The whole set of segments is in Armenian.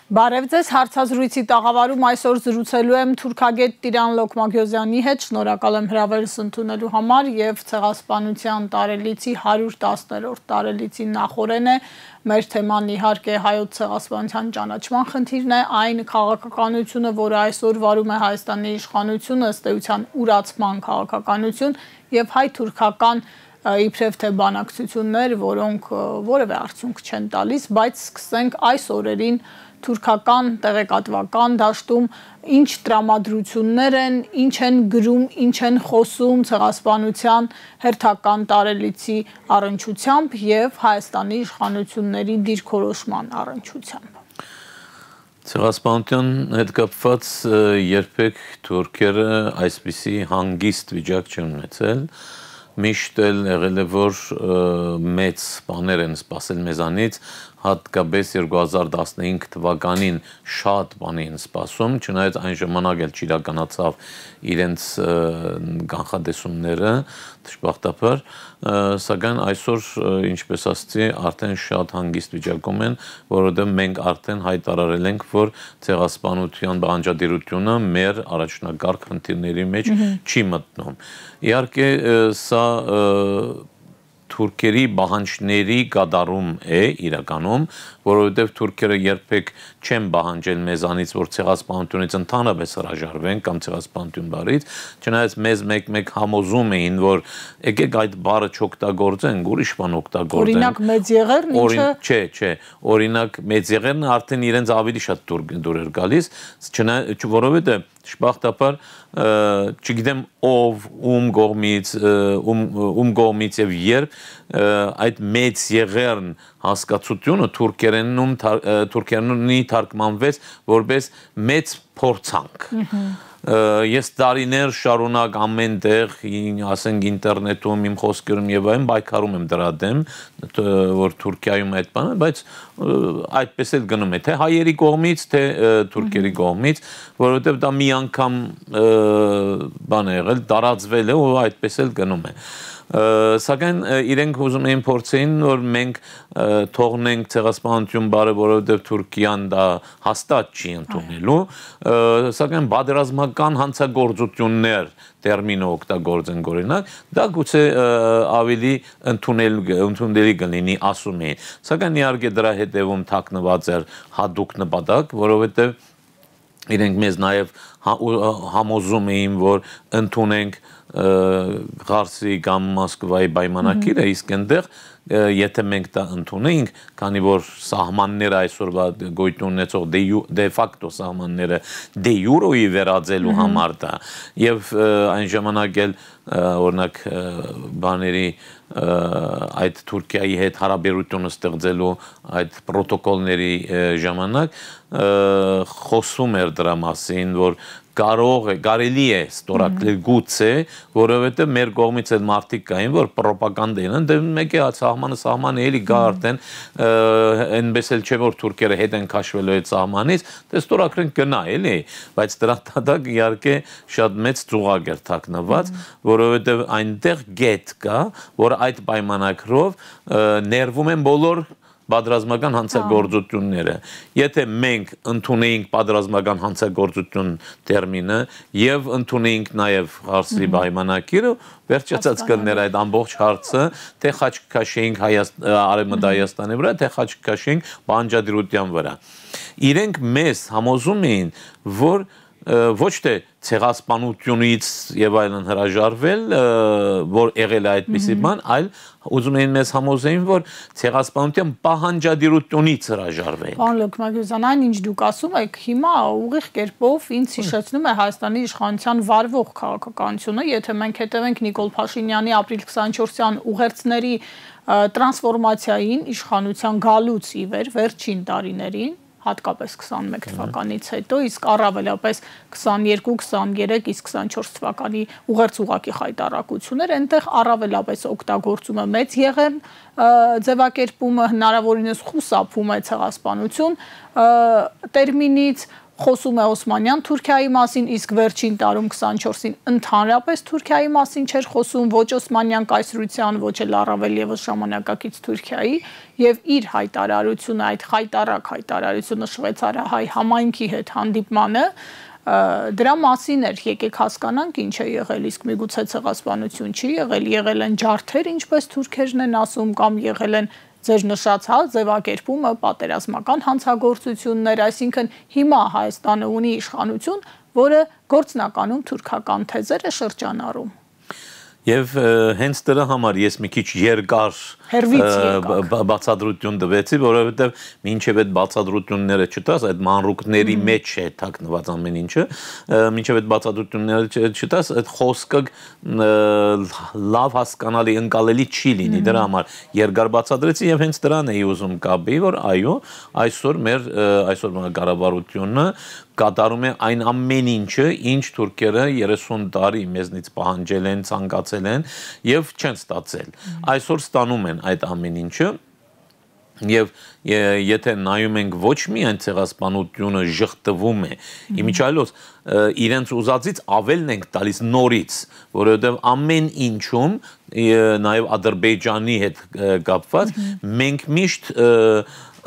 Բարև ձեզ, հարցազրույցի տաղավարում այսօր զրուցելու եմ թուրքագետ Տիրան Լոկմագյոզյանի հետ, շնորհակալ եմ հրավերս ընդունելու համար եւ ցեղասպանության տարելիցի 110-րդ տարելիցի նախօրեն է մեր թեման իհարկե հայոց ցեղասպանության ճանաչման խնդիրն է, այն քաղաքականությունը, որը այսօր վարում է Հայաստանի իշխանությունը, ըստ էության ուրացման քաղաքականություն եւ հայ-թուրքական իբրև թե բանակցություններ, որոնք որևէ արդյունք չեն տալիս, բայց սկսենք այս օրերին թուրքական տեղեկատվական դաշտում ինչ տրամադրություններ են, ինչ են գրում, ինչ են խոսում ցեղասպանության հերթական տարելիցի առնչությամբ եւ Հայաստանի իշխանությունների դիրքորոշման առնչությամբ։ Ցեղասպանության հետ կապված երբեք թուրքերը այսպիսի հանգիստ վիճակ չեն ունեցել, միշտ էլ եղել է որ մեծ բաներ են սպասել մեզանից, հատկապես 2015 թվականին շատ բան էին սպասում, չնայած այն ժամանակ էլ չիրականացավ իրենց կանխատեսումները, դժբախտաբար, սակայն այսօր, ինչպես ասացի, արդեն շատ հանգիստ վիճակում են, որովհետև մենք արդեն հայտարարել ենք, որ ցեղասպանության բանջարդիրությունը մեր առաջնակարգ խնդիրների մեջ չի մտնում։ Իհարկե, սա թուրքերի բանջների կատարում է իրականում, որովհետև թուրքերը երբեք չեն բանջել մեզանից, որ ցեղասպանությունից ընդհանրապես հրաժարվեն կամ ցեղասպանություն բառից, չնայած մեզ մեկ-մեկ համոզում էին, որ եկեք այդ բառը չօգտագործենք, ուրիշ բան օգտագործենք։ Օրինակ մեծեղերն ինչը։ Չէ, օրինակ մեծեղերն արդեն իրենց ավելի շատ դուր էր գալիս, որովհետև դժբախտաբար չգիտեմ ով ում կողմից եւ երբ այդ մեծ եղերն հասկացությունը թուրքերենի թարգմանվեց որպես մեծ փորձանք։ Ես տարիներ շարունակ ամեն տեղ, ասենք ինտերնետում, իմ խոսքերում եւ այլն պայքարում եմ դրա դեմ, որ Թուրքիայում այդ բանը, բայց այդպես էլ գնում է, թե հայերի կողմից, թե թուրքերի կողմից, որովհետեւ դա մի անգամ բան է եղել, տարածվել է ու այդպես էլ գնում է։ Սակայն իրենք ուզում էին փորձեին, որ մենք թողնենք ցեղասպանություն բառը, որովհետև Թուրքիան դա հաստատ չի ընդունելու, սակայն պատերազմական հանցագործություններ տերմինը օգտագործենք օրինակ, դա գուցե ավելի ընդունելի կլինի, ասում էին։ Սակայն իհարկե դրա հետևում թաքնված էր հատուկ նպատակ, որովհետև իրենք մեզ նաև համոզում էին, որ ընդունենք Ղարսի կամ Մոսկվայի պայմանագիրը, իսկ այնտեղ եթե մենք դա ընդունենք, քանի որ սահմանները այսօրվա գոյություն ունեցող դե ֆակտո սահմանները դե յուրոյի վերածելու համար դա եւ այն ժամանակ էլ օրինակ բաների այդ Թուրքիայի հետ հարաբերությունը ստեղծելու այդ պրոտոկոլների ժամանակ խոսում էր դրա մասին, որ կարելի է ստորագրել գուցե, որովհետև մեր կողմից էլ մարդիկ կային, որ պրոպագանդա են, դե մեկ է սահմանը էլի գա արդեն, այնպես էլ չէ, որ թուրքերը հետ են քաշվելու այդ սահմանից, դե ստորագրենք գնա, էլի, բայց դրա դատակ իհարկե շատ մեծ ծուղակ էր թաքնված, որովհետև այնտեղ գետ կա, որ այդ պայմանագրով ներվում են բոլոր պատերազմական հանցագործությունները։ Եթե մենք ընդունեինք պատերազմական հանցագործություն տերմինը եւ ընդունեինք նաեւ Ղարսի պայմանագիրը, վերջացած կլներ այդ ամբողջ հարցը, թե խաչ կքաշեինք Արևմտյան Հայաստանի վրա, թե խաչ կքաշեինք բանջարդիրության վրա։ Իրենք մեզ համոզում էին, որ ոչ թե ցեղասպանությունից եւ այլն հրաժարվել, որ եղել է այդպիսի բան, այլ ուզում էին մեզ համոզեին, որ ցեղասպանության պահանջադիրությունից հրաժարվել։ Պարոն Լոկմագյոզյան, այն ինչ դուք ասում եք, հիմա ուղիղ կերպով ինձ հիշեցնում է Հայաստանի իշխանության վարվող քաղաքականությունը, եթե մենք հետևենք Նիկոլ Փաշինյանի ապրիլ 24-յան ուղերձների տրանսֆորմացիային իշխանության գալուց ի վեր վերջին տարիներին, հատկապես 21 թվականից հետո, իսկ առավելապես 22, 23, իսկ 24 թվականի ուղերձ ուղղակի խայտառակություններ, այնտեղ առավելապես օգտագործումը մեծ եղեն ձևակերպումը հնարավորինս խուսափում է ցեղասպանություն տերմինից, խոսում է Օսմանյան Թուրքիայի մասին, իսկ վերջին տարում 24-ին ընդհանրապես Թուրքիայի մասին չէր խոսում, ոչ Օսմանյան կայսրության, ոչ էլ առավել եւս ժամանակակից Թուրքիայի, եւ իր հայտարարությունը, այդ խայտառակ հայտարարությունը շվեյցարահայ համայնքի հետ հանդիպմանը դրա մասին էր, եկեք հասկանանք ինչ է եղել, իսկ միգուցե ցեղասպանություն չի եղել են ջարդեր, ինչպես թուրքերն են ասում, կամ եղել են ձեր նշած ձևակերպումը պատերազմական հանցագործություններ, այսինքն հիմա Հայաստանը ունի իշխանություն, որը գործնականում թուրքական թեզեր է շրջանառում։ Եվ հենց դրա համար ես մի քիչ երկար բացատրություն տվեցի, որովհետև մինչև այդ բացատրությունները չտաս, այդ մանրուքների մեջ է թաքնված ամեն ինչը, մինչև այդ բացատրությունները չտաս, այդ խոսքը լավ հասկանալի ընկալելի չի լինի, դրա համար երկար բացատրեցի եւ հենց դրան էի ուզում կապի, որ այո, այսօր կառավարությունը կատարում է այն ամեն ինչը, ինչ թուրքերը 30 տարի մեզնից պահանջել են, ցանկացել են եւ չեն ստացել։ Այսօր ստանում են այդ ամեն ինչը եւ եթե նայում ենք ոչ միայն ցեղասպանությունը ժխտվում է, իմիջիայլոց իրենց ուզածից ավելն ենք տալիս նորից, որովհետեւ ամեն ինչում նաեւ Ադրբեջանի հետ կապված մենք միշտ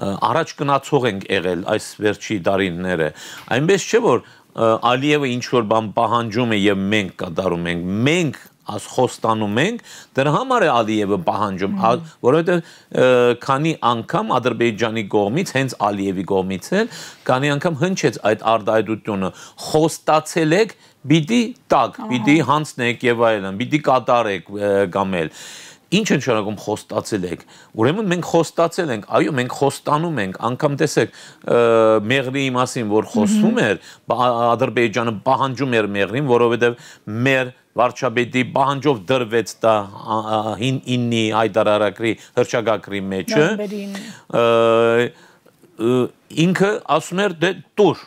առաջ գնացող ենք եղել այս վերջի տարիները, այնպես չէ որ Ալիևը ինչ որ բան պահանջում է եւ մենք կատարում ենք, մենք խոստանում ենք, դրա համար է Ալիևը պահանջում, որովհետեւ քանի անգամ Ադրբեջանի կողմից, հենց Ալիևի կողմից էլ, քանի անգամ հնչեց այդ արտահայտությունը, խոստացել եք, պիտի տակ, պիտի հանձնեք եւ այլն, պիտի կատարեք կամ էլ Ինչ են շարունակում խոստացել եք, ուրեմն մենք խոստացել ենք, այո, մենք խոստանում ենք, անգամ տեսեք Մեղրիի մասին, որ խոսվում էր, Ադրբեջանը պահանջում էր Մեղրին, որովհետև մեր վարչապետի պահանջով դրվեց դա 9-ի հայտարարագրի հռչակագրի մեջը, ինքը ասում էր դե տուր,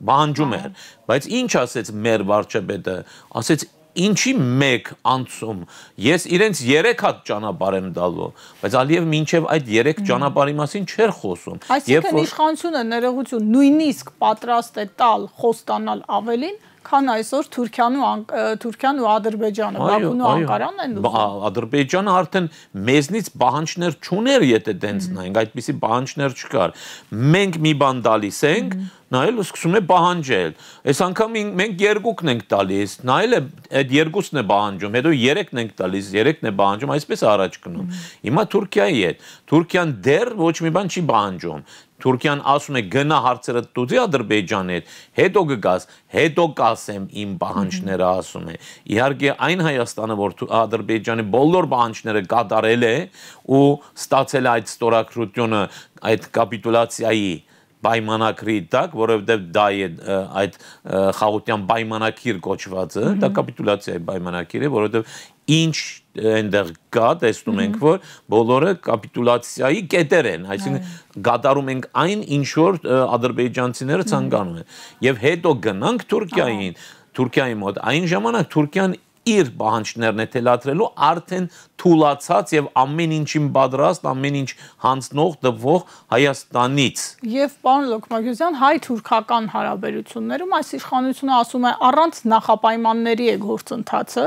պահանջում էր, բայց ինչ ասեց մեր վարչապետը, ասեց Ինչի մեկ անցում, ես իրենց 3 հատ ճանապարհ եմ տալու, բայց Ալիև մինչև այդ 3 ճանապարհի մասին չէր խոսում։ Այսինքն իշխանությունը ներողություն նույնիսկ պատրաստ է տալ խոստանալ ավելին, քան այսօր Թուրքիան ու Ադրբեջանը, Բաքուն ու Անկարանն են ուզում։ Ադրբեջանը արդեն մեզնից պահանջներ չուներ, եթե դենց նայենք, այդպիսի պահանջներ չկար։ Մենք մի բան տալիս ենք, նա էլ սկսում է պահանջել։ Այս անգամ մենք երկուքն ենք տալիս, նա էլ այդ երկուսն է պահանջում, հետո 3-ն ենք տալիս, 3-ն է պահանջում, այսպես առաջ գնում։ Հիմա Թուրքիայի հետ, Թուրքիան դեռ ոչ մի բան չի պահանջում։ Թուրքիան ասում է գնա հարցերը տուծի Ադրբեջանի հետ, հետո կգաս, հետո կասեմ իմ պահանջները ասում է։ Իհարկե այն Հայաստանը, որ Ադրբեջանի բոլոր պահանջները կատարել է ու ստացել է այդ ստորագրությունը, այդ կապիտուլյացիայի պայմանակրի տակ, որովհետև դա է այդ խաղաղության պայմանակիր կոչվածը, դա կապիտուլյացիայի պայմանակիր է, որովհետև ինչ այնտեղ կա, տեսնում ենք, որ բոլորը կապիտուլյացիայի կետեր են, այսինքն կատարում ենք այն, ինչ որ ադրբեջանցիները ցանկանում են։ Եվ հետո գնանք Թուրքիայի մոտ, այն ժամանակ Թուրքիան իր պահանջներն է թելադրելու արդեն թուլացած եւ ամեն ինչին պատրաստ, ամեն ինչ հանձնող տվող Հայաստանից։ Եվ պարոն Լոկմագյուզյան, հայ-թուրքական հարաբերություններում այս իշխանությունը ասում է առանց նախապայմանների է գործընթացը,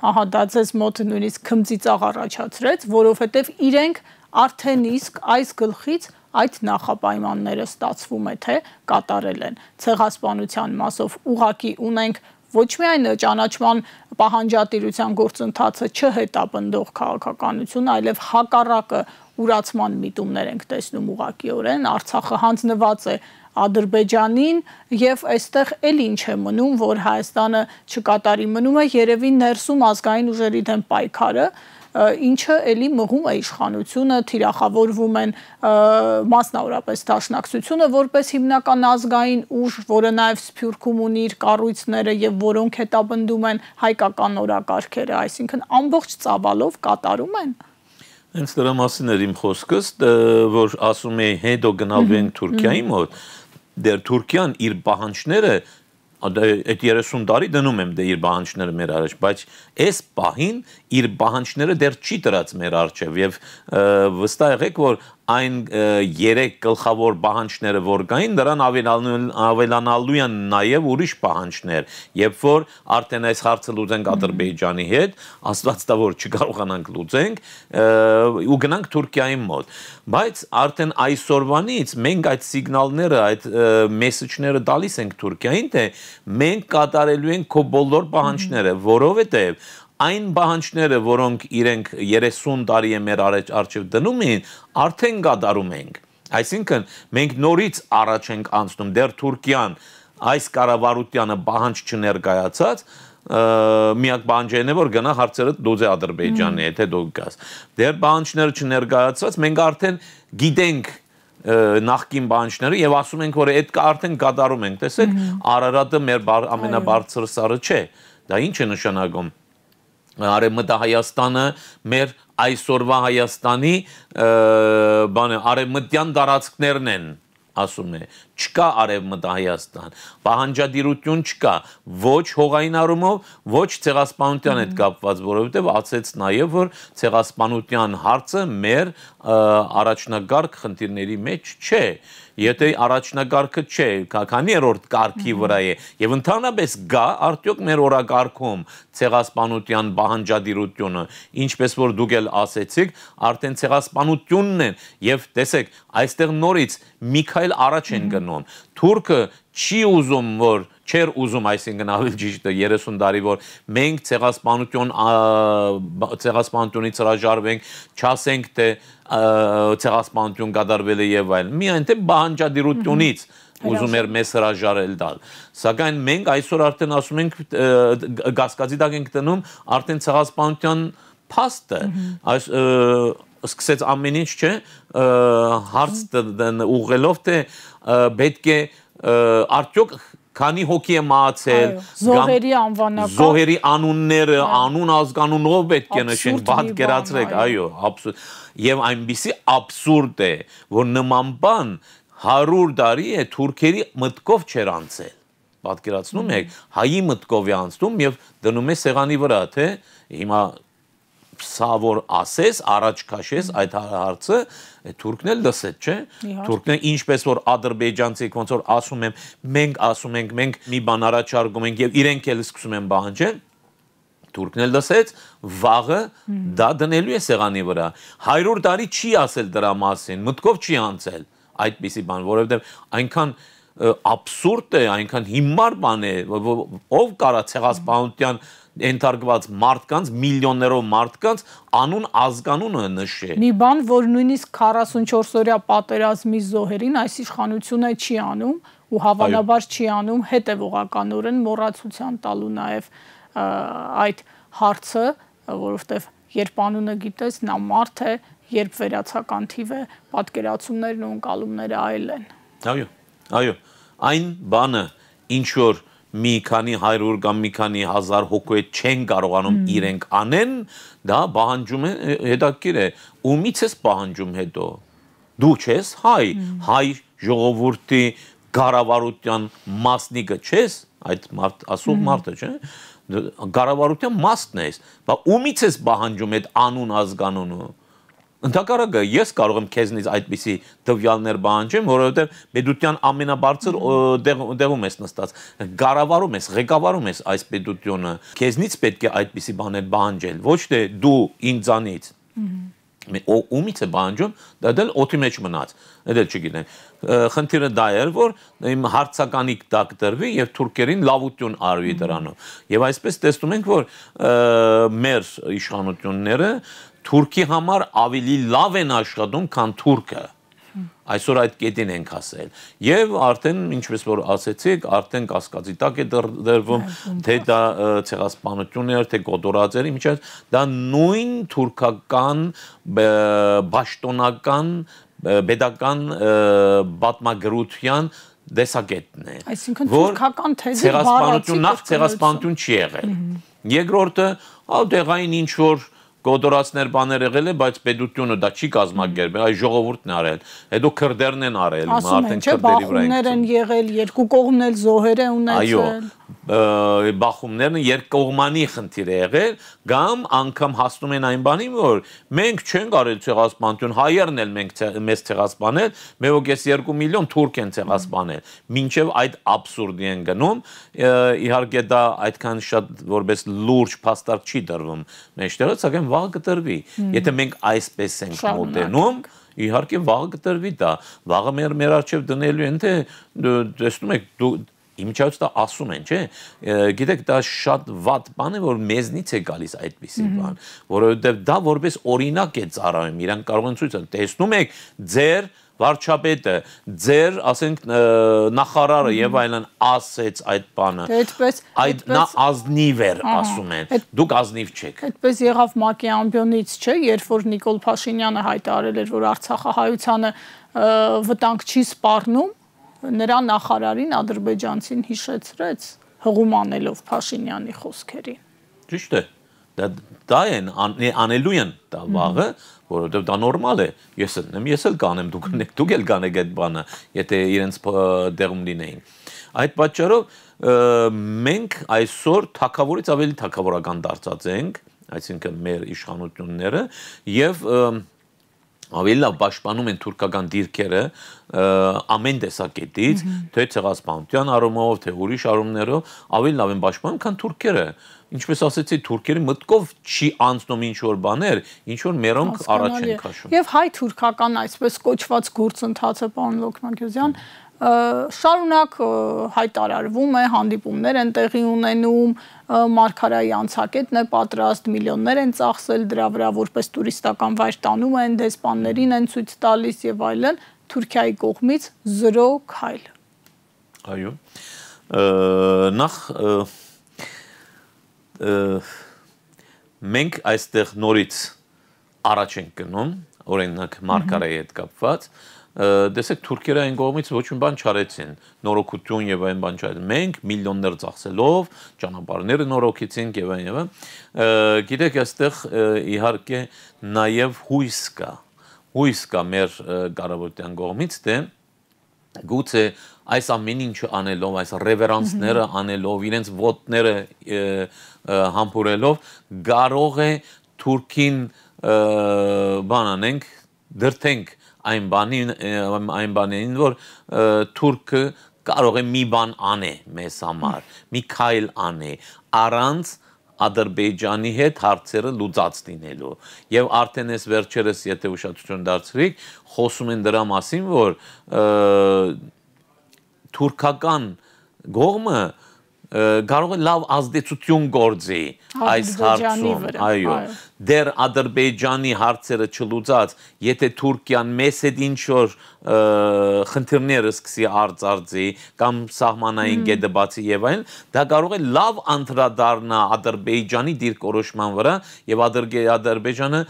ահա դա ձեզ մոտ նույնիսկ քմծիծաղ առաջացրեց, որովհետեւ իրենք արդեն իսկ այս գլխից այդ նախապայմանները ստացվում է թե կատարել են։ Ցեղասպանության մասով ուղակի ունենք ոչ միայն ճանաչման պահանջատիրության գործընթացը չհետապնդող քաղաքականություն, այլև հակառակը ուրացման միտումներ ենք տեսնում ուղղակիորեն, Արցախը հանձնված է Ադրբեջանին եւ այստեղ էլ ինչ է մնում, որ Հայաստանը չկատարի, մնում է երևի ներսում ազգային ուժերի դեմ պայքարը, ինչը էլի մղում է իշխանությունը, թիրախավորվում են մասնավորապես դաշնակցությունը որպես հիմնական ազգային ուժ, որը նաև Սփյուռքում ունի իր կառույցները եւ որոնք հետապնդում են հայկական օրակարգերը, այսինքն ամբողջ ծավալով կատարում են։ Հենց դրա մասին էր իմ խոսքս, որ ասում էի հետո գնալու են Թուրքիայի մոտ, դեռ Թուրքիան իր պահանջները այդ 30 տարի դնում եմ դե իր պահանջները մեր առաջ, բայց այս պահին իր պահանջները դեռ չի տրած մեր առջև եւ վստահ եղեք, որ այն 3 գլխավոր պահանջները որ կային, դրան ավելանալու են նաև ուրիշ պահանջներ, երբ որ արդեն այս հարցը լուծենք Ադրբեջանի հետ, աստված տա որ չկարողանանք լուծենք, ու գնանք Թուրքիայի մոտ, բայց արդեն այսօրվանից մենք այդ սիգնալները, այդ մեսեջները տալիս ենք Թուրքիային, թե մենք կատարելու ենք քո բոլոր պահանջները, որովհետև այն պահանջները, որոնք իրենք 30 տարի է մեր առջև դնում են, արդեն կատարում ենք։ Այսինքն, մենք նորից առաջ ենք անցնում, դեռ Թուրքիան այս կառավարությանը պահանջ չներկայացած, միակ պահանջն է, որ գնա հարցերը դուզե Ադրբեջանի հետ, դու գաս։ Դեռ պահանջները չներկայացած, մենք արդեն գիտենք նախկին պահանջները եւ ասում ենք, որ այդ արդեն կատարում ենք։ Տեսեք, Արարատը մեր ամենաբարձր սարը չէ։ Դա ինչ է նշանակում։ Արևմտա Հայաստանը մեր այսօրվա Հայաստանի արևմտյան տարածքներն են, ասում է, չկա Արևմտա Հայաստան, պահանջադիրություն չկա, ոչ հողային առումով, ոչ ցեղասպանության հետ կապված, որովհետև ասեց նաև, որ ցեղասպանության հարցը մեր առաջնակարգ խնդիրների մեջ չէ։ Եթե առաջնակարգը չէ, քանի երրորդ կարգի վրա է, եւ ընդհանրապես գա արդյոք մեր օրակարգում ցեղասպանության պահանջադիրությունը, ինչպես որ դուք էլ ասեցիք, արդեն ցեղասպանությունն է, եւ տեսեք, այստեղ նորից Միքայել առաջ են գնում։ Թուրքը չի ուզում, որ չէր ուզում, այսինքն ավելի ճիշտ է 30 տարի, որ մենք ցեղասպանությունից հրաժարվենք, չասենք, թե ցեղասպանություն կատարվել է եւ այլն։ Միայն թե պահանջադիրությունից ուզում էր մեզ հրաժարել տալ։ Սակայն մենք այսօր արդեն ասում ենք, գասկածի տակ ենք դնում արդեն ցեղասպանության փաստը։ Այս սկսեց ամեն ինչ, չէ, հարց ուղղելով, թե պետք է արդյոք քանի հոգի է մահացել, զոհերի անվանակարգ, զոհերի անունները, անուն ազգանունով պետք է նշենք, պատկերացրեք, այո, աբսուրդ։ Եվ այնպիսի աբսուրդ է, որ նման բան 100 տարի է թուրքերի մտքով չեր անցել։ Պատկերացնում եք, հայի մտքով է անցնում եւ դնում է սեղանի վրա, թե հիմա սա որ ասես, առաջ քաշես այդ հարցը, թուրքն էլ լսեց, չէ։ Թուրքն էլ ինչպես որ ադրբեջանցիք ոնց որ ասում եմ, մենք ասում ենք, մենք մի բան առաջարկում ենք եւ իրենք էլ սկսում են պահանջել, թուրքն էլ լսեց, վաղը դա դնելու է սեղանի վրա։ 100 տարի չի ասել դրա մասին, մտքով չի անցել այդպիսի բան, որովհետեւ այնքան աբսուրդ է, այնքան հիմար բան է, ով կարա ցեղասպանության ենթարկված մարդկանց, միլիոններով մարդկանց անուն ազգանունը նշե։ Մի բան, որ նույնիսկ 44-օրյա պատերազմի զոհերին այս իշխանությունը չի անում ու հավանաբար չի անում հետևողականորեն մոռացության տալու նաև այդ հարցը, որովհետև երբ անունը գիտես, նա մարդ է, երբ վերացական թիվ է, պատկերացումներն ու ընկալումները այլ են։ Այո, այն բանը, ինչ որ մի քանի 100 կամ մի քանի 1000 հոգու չեն կարողանում իրենք անեն, դա պահանջում է, հետաքրքիր է, ումից ես պահանջում հետո։ Դու չես հայ ժողովրդի կառավարության մասնիկը չես, այդ ասող մարդը, չէ՞։ Կառավարության մասն ես, բայց ումից ես պահանջում այդ անուն ազգանունը։ Ընդհակառակը ես կարող եմ քեզնից այդպիսի տվյալներ պահանջեմ, որովհետև պետության ամենաբարձր դեղում ես նստած, կառավարում ես, ղեկավարում ես այս պետությունը, քեզնից պետք է այդպիսի բաներ պահանջել, ոչ թե դու ինձանից։ Ումից է պահանջում, դա դել օդի մեջ մնաց, դա չգիտեմ։ Խնդիրը դա էր, որ հարցականի տակ դրվի եւ թուրքերին լավություն արվի դրանով։ Եվ այսպես տեսնում ենք, որ մեր իշխանությունները Թուրքի համար ավելի լավ են աշխատում, քան թուրքը։ Այսօր այդ կետին ենք ասել։ Եվ արդեն, ինչպես որ ասեցիք, արդեն կասկածի տակ է դրվում, թե դա ցեղասպանություն էր, թե գոտորած էր, ինչպես դա նույն թուրքական պաշտոնական պետական պատմագրության դեսագետն է։ Այսինքն թուրքական թեզի ցեղասպանություն նախ ցեղասպանություն չի եղել։ Երկրորդը, դեղային ինչ որ գոտորածներ բաներ եղել է, բայց պետությունը դա չի կազմակերպել, այ ժողովուրդն արել։ Հետո քրդերն են արել, արդեն քրդերի վրա են եղել, երկու կողմն էլ զոհեր են ունեցել։ Այո, բախումներն երկկողմանի խնդիր է եղել, կամ անգամ հասնում են այն բանին, որ մենք չենք արել ցեղասպանություն, հայերն էլ մեզ ցեղասպանել, մեղոքես 2 միլիոն թուրք են ցեղասպանել, մինչև այդ աբսուրդի են գնում, իհարկե դա այդքան շատ որպես լուրջ փաստարկ չի դրվում մեջտեղը, սակայն վաղը կտրվի, եթե մենք այսպես ենք մոտենում, իհարկե վաղը կտրվի դա, վաղը մեր առջև դնելու են, թե տեսնում եք դու Իմիջիայլոց դա ասում են, չէ՞, գիտեք, դա շատ վատ բան է, որ մեզնից է գալիս այդպիսի բան, որովհետև դա որպես օրինակ է ծառայում, իրանք կարող են ցույց տալ, տեսնում եք, ձեր վարչապետը, ձեր, ասենք, նախարարը եւ այլն ասեց այդ բանը։ Այդ նա ազնիվ էր ասում են։ Դուք ազնիվ չեք։ Այդպես եղավ ՄԱԿ-ի ամբիոնից, չէ, երբ որ Նիկոլ Փաշինյանը հայտարարել էր, որ Արցախահայությանը վտանգ չի սպառնում, նրա նախարարին ադրբեջանցին հիշեցրեց հղում անելով Փաշինյանի խոսքերին։ Ճիշտ է։ Դա են անելու են դա վաղը, որովհետև դա նորմալ է։ Ես էլ կանեմ, դուք էլ կանեք այդ բանը, եթե իրենց դեղում լինեին։ Այդ պատճառով մենք այսօր թագավորից ավելի թագավորական դարձած ենք, այսինքն մեր իշխանությունները, եւ ավելի լավ պաշտպանում են թուրքական դիրքերը ամեն տեսակետից, թե ցեղասպանության առումով, թե ուրիշ առումներով, ավելի լավ են պաշտպանում, քան թուրքերը։ Ինչպես ասեցի, թուրքերի մտքով չի անցնում ինչ-որ բաներ, ինչ-որ մերոնք առաջ են քաշում։ Եվ հայ-թուրքական այսպես կոչված գործընթացը, պարոն Լոկման-Գյուզյան, շարունակ հայտարարվում է, հանդիպումներ են տեղի ունենում, Մարգարայի անցակետն է պատրաստ, միլիոններ են ծախսել դրա վրա, որպես տուրիստական վայր տանում են, դեսպաններին են ցույց տալիս եւ այլն, Թուրքիայի կողմից 0 քայլ։ Այո։ Նախ մենք այստեղ նորից առաջ ենք գնում, օրինակ Մարգարայի հետ կապված, տեսեք թուրքերը այն կողմից ոչ մի բան չարեցին, նորոգություն եւ այն բան չարեցին, մենք միլիոններ ծախսելով, ճանապարհները նորոգեցինք եւ այն, գիտեք, այստեղ իհարկե նաեւ հույս կա մեր կառավարության կողմից, թե գուցե այս ամեն ինչը անելով, այս ռևերանսները անելով, իրենց ոտները համբուրելով, կարող է Թուրքին բան անենք, դրթենք այն բանին, որ թուրքը կարող է մի բան անե մեզ համար, մի քայլ անե, առանց Ադրբեջանի հետ հարցերը լուծած լինելու։ Եվ արդեն այս վերջերս, եթե ուշադրություն դարձրիք, խոսում են դրա մասին, որ թուրքական կողմը կարող է լավ ազդեցություն գործի այս հարցում, այո, դեռ Ադրբեջանի հարցերը չլուծած, եթե Թուրքիան մեզ հետ ինչ-որ խնդիրներ սկսի արծարծի կամ սահմանային գետը բացի եւ այլն, դա կարող է լավ անդրադառնա Ադրբեջանի դիրքորոշման վրա եւ Ադրբեջանը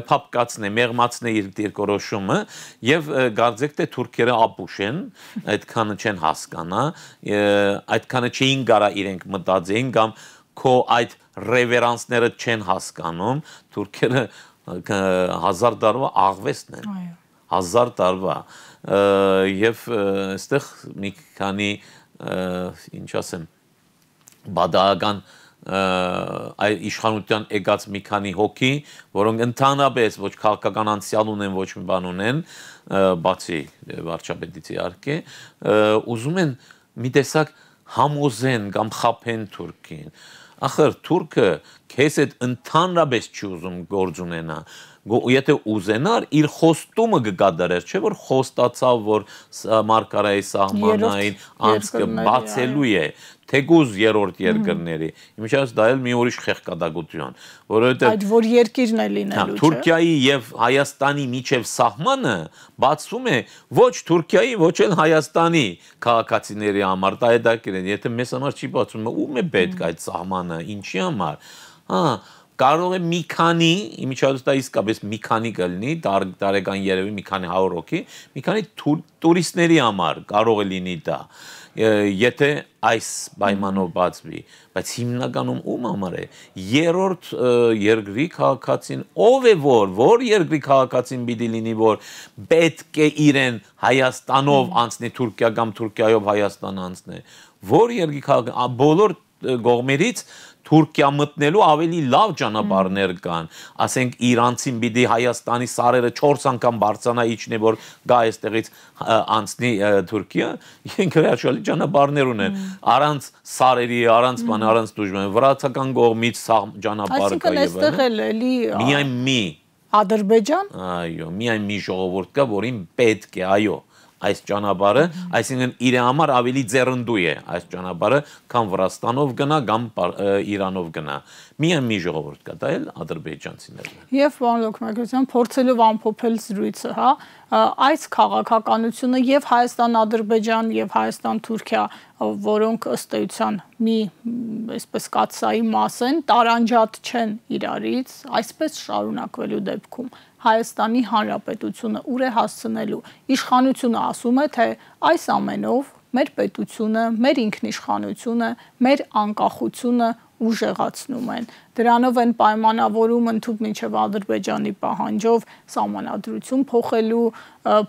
փապկացնե, մեղմացնե իր դիրքորոշումը եւ գարձեք թե թուրքերը ապուշ են, այդքանը չեն հասկանա, այդքանը չէին կարա իրենք մտածեին կամ քո այդ ռևերանսները չեն հասկանում, թուրքերը 1000 տարվա աղվեսն են, 1000 տարվա, և այստեղ մի քանի, ինչ ասեմ, բադայական իշխանության եկած մի քանի հոգի, որոնք ընդհանրապես ոչ քաղաքական անցյալ ունեն, ոչ մի բան ունեն, բացի վարչապետից իհարկե, ուզում են մի տեսակ համոզեն կամ խաբեն Թուրքին։ Ախր թուրքը քեզ հետ ընդհանրապես չի ուզում գործ ունենա, եթե ուզենար իր խոստումը կկատարեր, չէ՞ որ խոստացավ, որ Մարգարայի սահմանային անցքը բացելու է, թեկուզ երրորդ երկրների, իմիջիայլոց դա էլ մի ուրիշ խեղկատակություն, որովհետև այդ որ երկիրն է լինելու, չէ՞։ Թուրքիայի եւ Հայաստանի միջև սահմանը բացվում է ոչ Թուրքիայի, ոչ էլ Հայաստանի քաղաքացիների համար, դա է դակեր են, եթե մեզ համար չի բացվում, ում է պետք այդ սահմանը, ինչի համար։ Կարող է մի քանի, իմիջիայլոց դա իսկապես մի քանի կլինի, տարեկան երևի մի քանի 100 հոգի, մի քանի տուրիստների համար կարող է լինի դա։ եթե այս պայմանով բացվի, բայց հիմնականում ում համար է երրորդ երկրի քաղաքացին ով է որ երկրի քաղաքացին պիտի լինի որ պետք է իրեն Հայաստանով անցնի Թուրքիա կամ Թուրքիայով Հայաստան անցնի որ երկրի քաղաքացին բոլոր կողմերից Թուրքիա մտնելու ավելի լավ ճանապարհներ կան, ասենք իրանցին պիտի Հայաստանի սարերը 4 անգամ բարձրանա իջնի որ գա այստեղից անցնի Թուրքիա, իրենք հրաշալի ճանապարհներ ունեն, առանց սարերի, առանց բան, առանց դժվար, վրացական կողմից սա ճանապարհը կա եւ այլն։ Միայն մի Ադրբեջան։ Այո, միայն մի ժողովուրդ կա, որին պետք է, այո այս ճանապարհը, այսինքն իր համար ավելի ձեռնդու է այս ճանապարհը, կամ Վրաստանով գնա, կամ Իրանով գնա։ Միայն մի ժողովուրդ կա, դա էլ ադրբեջանցիներն են։ Եվ պարոն Լոկմակյան, փորձելով ամփոփել զրույցը, հա, այս քաղաքականությունը եւ Հայաստան-Ադրբեջան եւ Հայաստան-Թուրքիա, որոնք ըստ էության մի այսպես կաթսայի մաս են, տարանջատ չեն իրարից, այսպես շարունակվելու դեպքում Հայաստանի Հանրապետությունը ուր է հասցնելու։ Իշխանությունը ասում է, թե այս ամենով մեր պետությունը, մեր ինքնիշխանությունը, մեր անկախությունը ուժեղացնում են։ Դրանով են պայմանավորում ընդհանուր մինչև Ադրբեջանի պահանջով սահմանադրություն փոխելու,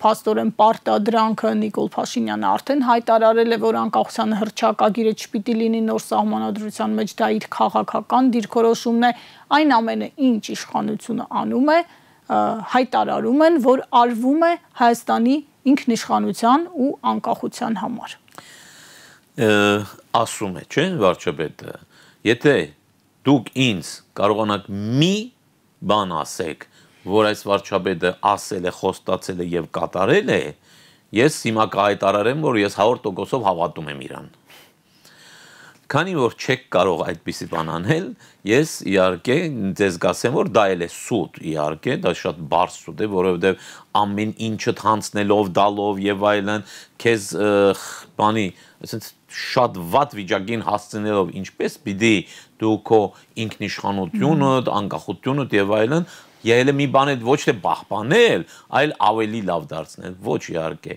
փաստորեն պարտադրանքը Նիկոլ Փաշինյանը արդեն հայտարարել է, որ անկախության հռչակագիրը չպիտի լինի նոր սահմանադրության մեջ, դա իր քաղաքական դիրքորոշումն է, այն ամենը, ինչ իշխանությունը անում է, հայտարարում են, որ արվում է Հայաստանի ինքնիշխանության ու անկախության համար։ Ասում է, չէ՞, վարչապետը, եթե դուք ինձ կարողանաք մի բան ասեք, որ այս վարչապետը ասել է, խոստացել է եւ կատարել է, ես հիմա կհայտարարեմ, որ ես 100%-ով հավատում եմ իրան։ Քանի որ չեք կարող այդպիսի բան անել, ես իհարկե ձեզ կասեմ, որ դա էլ է սուտ, իհարկե, դա շատ բարձ սուտ է, որովհետև ամեն ինչը հանցնելով, դալով եւ այլն, քեզ բանի, ասենց շատ վատ վիճակին հասցնելով, ինչպես պիտի դու քո ինքնիշխանությունը, անկախությունդ եւ այլն Ելը մի բան է ոչ թե պահպանել, այլ ավելի լավ դարձնել, ոչ իհարկե։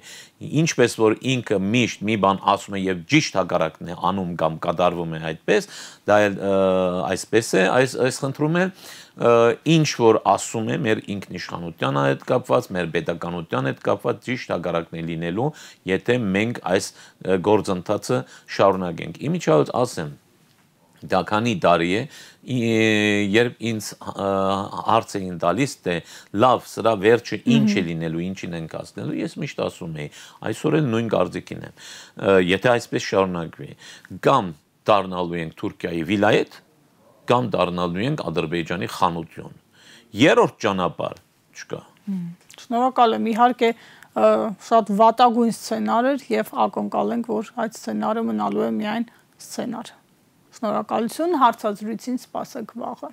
Ինչպես որ ինքը միշտ մի բան ասում է եւ ճիշտ հակառակն է անում կամ կատարվում է այդպես, դա էլ այսպես է, այս խնդրում է, ինչ որ ասում է մեր ինքնիշխանության հետ կապված, մեր պետականության հետ կապված ճիշտ հակառակն է լինելու, եթե մենք այս գործընթացը շարունակենք։ Իմիջիայլոց ասեմ դա քանի տարի է, երբ ինձ հարց էին տալիս, թե լավ, սրա վերջը ինչ է լինելու, ինչին ենք հասնելու, ես միշտ ասում էի, այսօր էլ նույն կարծիքին եմ, եթե այսպես շարունակվի, կամ դառնալու ենք Թուրքիայի վիլայետ, կամ դառնալու ենք Ադրբեջանի խանություն։ Երրորդ ճանապարհ չկա։ Շնորհակալ եմ, իհարկե շատ վատագույն սցենար էր եւ ակնկալենք, որ այդ սցենարը մնալու է միայն սցենար։ Շնորհակալություն, հարցազրույցին սպասեք վաղը։